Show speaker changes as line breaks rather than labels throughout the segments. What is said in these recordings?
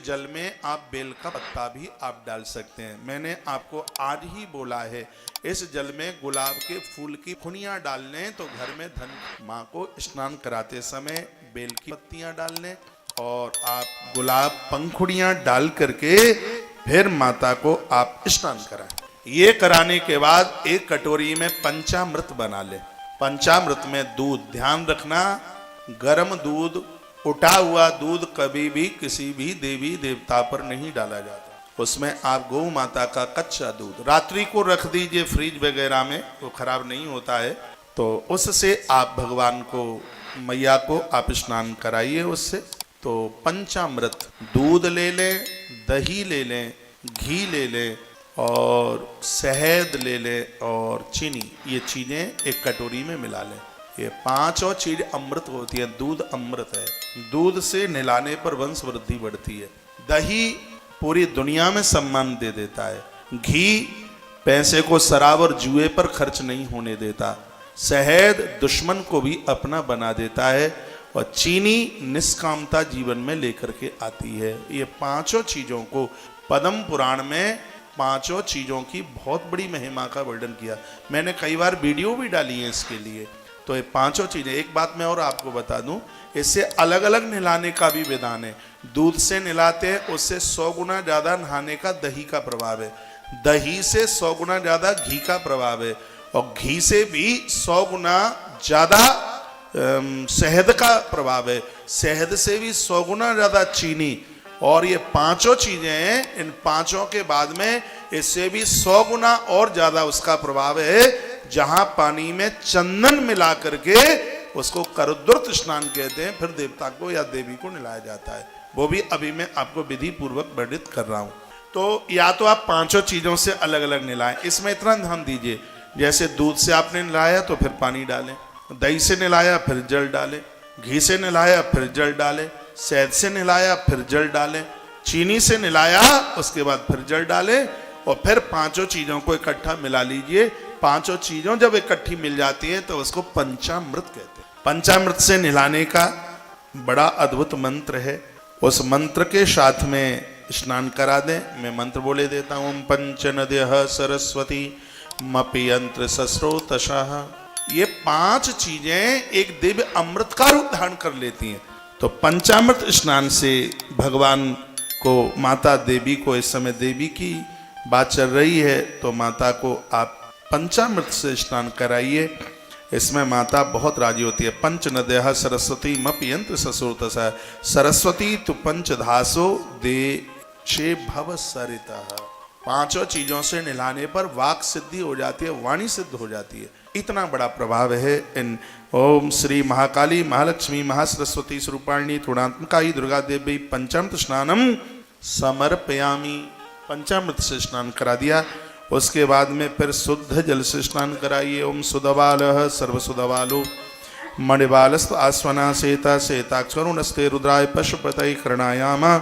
जल में आप बेल का पत्ता भी आप डाल सकते हैं। मैंने आपको आज ही बोला है इस जल में गुलाब के फूल की फुनियाँ डाल लें तो घर में धन। माँ को स्नान कराते समय बेल की पत्तियां डाल लें और आप गुलाब पंखुड़ियां डाल करके फिर माता को आप स्नान कराएं। ये कराने के बाद एक कटोरी में पंचामृत बना ले। पंचामृत में दूध, ध्यान रखना गर्म दूध, उठा हुआ दूध कभी भी किसी भी देवी देवता पर नहीं डाला जाता। उसमें आप गौ माता का कच्चा दूध रात्रि को रख दीजिए फ्रिज वगैरह में, वो खराब नहीं होता है। तो उससे आप भगवान को, मैया को आप स्नान कराइए उससे। तो पंचामृत, दूध ले लें, दही ले लें, घी ले लें और शहद ले लें और चीनी, ये चीज़ें एक कटोरी में मिला लें। ये पांचों चीज अमृत होती है। दूध अमृत है, दूध से नहलाने पर वंश वृद्धि बढ़ती है। दही पूरी दुनिया में सम्मान दे देता है। घी पैसे को शराब और जुए पर खर्च नहीं होने देता। शहद दुश्मन को भी अपना बना देता है और चीनी निष्कामता जीवन में लेकर के आती है। ये पांचों चीजों को पद्म पुराण में पांचों चीजों की बहुत बड़ी महिमा का वर्णन किया। मैंने कई बार वीडियो भी डाली है इसके लिए। तो ये पांचों चीजें, एक बात मैं और आपको बता दूं, इससे अलग अलग नहलाने का भी विधान है। दूध से नहलाते हैं उससे 100 गुना ज्यादा नहाने का दही का प्रभाव है। दही से 100 गुना ज्यादा घी का प्रभाव है और घी से भी 100 गुना ज्यादा शहद का प्रभाव है। शहद से भी 100 गुना ज्यादा चीनी। और ये पांचों चीजें हैं, इन पांचों के बाद में इससे भी 100 गुना और ज्यादा उसका प्रभाव है। जहां पानी में चंदन मिला करके उसको करदुर्त स्नान कहते हैं, फिर देवता को या देवी को नहलाया जाता है। वो भी अभी मैं आपको विधि पूर्वक वर्णित कर रहा हूं। तो या तो आप पांचों चीजों से अलग अलग नहलाएं। इसमें इतना ध्यान दीजिए, जैसे दूध से आपने नहलाया तो फिर पानी डालें, दही से नहलाया फिर जल डालें, घी से नहलाया फिर जल डालें, शहद से नहलाया फिर जल डालें, चीनी से नहलाया उसके बाद फिर जल डालें और फिर पांचों चीजों को इकट्ठा मिला लीजिए। पांचों चीजों जब इकट्ठी मिल जाती है तो उसको पंचामृत कहते हैं। पंचामृत से नहलाने का बड़ा अद्भुत मंत्र है। उस मंत्र के साथ में स्नान करा दें। मैं मंत्र बोले देता हूं। पंच नद्यः सरस्वती मपि यंत्र सस्रोतशः। ये पांच चीजें एक दिव्य अमृत का रूप धारण कर लेती हैं। तो पंचामृत स्नान से भगवान को, माता देवी को, इस समय देवी की बात चल रही है तो माता को आप पंचामृत से स्नान कराइए। इसमें माता बहुत राजी होती है। पंच नद्यः सरस्वती मपि यंत्र सस्रोतशः। सरस्वती तु पंचधासो देशे भव सरितः। पांचों चीजों से नहलाने पर वाक सिद्धि हो जाती है, वाणी सिद्ध हो जाती है। इतना बड़ा प्रभाव है इन। ओम श्री महाकाली महालक्ष्मी महासरस्वती स्वरूपाणी त्रिगुणात्मिकायै दुर्गा देवी पंचामृत स्नानम समर्पयामि। पंचामृत से स्नान करा दिया। उसके बाद में फिर शुद्ध जल से स्नान कराइए। ओम सुधबालः सर्वसुधबालो मणिबालस्त आस्वना सेता सेताक्षरुणस्ते रुद्राय पशुपतये करणायामा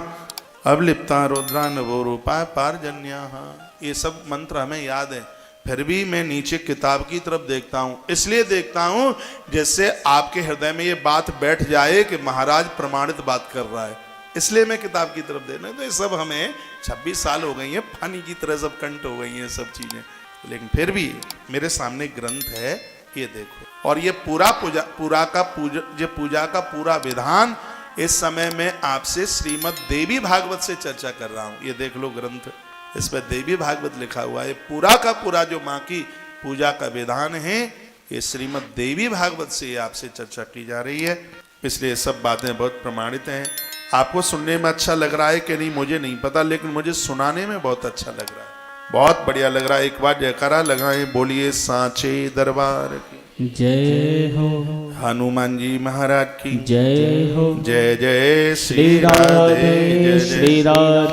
अवलिप्ता रुद्रा नवो रूपाय पारजन्याः। ये सब मंत्र हमें याद है, फिर भी मैं नीचे किताब की तरफ देखता हूँ। इसलिए देखता हूँ जिससे आपके हृदय में ये बात बैठ जाए कि महाराज प्रमाणित बात कर रहा है, इसलिए मैं किताब की तरफ देखना। तो ये सब हमें 26 साल हो गई हैं, पानी की तरह सब कंठ हो गई हैं सब चीजें, लेकिन फिर भी मेरे सामने ग्रंथ है, ये देखो। और ये पूजा का पूरा विधान इस समय मैं आपसे श्रीमद् देवी भागवत से चर्चा कर रहा हूं। ये देख लो ग्रंथ, इस पर देवी भागवत लिखा हुआ है। पूरा का पूरा जो माँ की पूजा का विधान है ये श्रीमद् देवी भागवत से आपसे चर्चा की जा रही है। इसलिए सब बातें बहुत प्रमाणित हैं। आपको सुनने में अच्छा लग रहा है कि नहीं मुझे नहीं पता, लेकिन मुझे सुनाने में बहुत अच्छा लग रहा है, बहुत बढ़िया लग रहा है। एक बार जयकारा लगाएं, बोलिए सांचे दरबार की
जय हो।
हनुमान जी महाराज की
जय हो।
जय जय श्री राधे, जय जय
श्री राधे।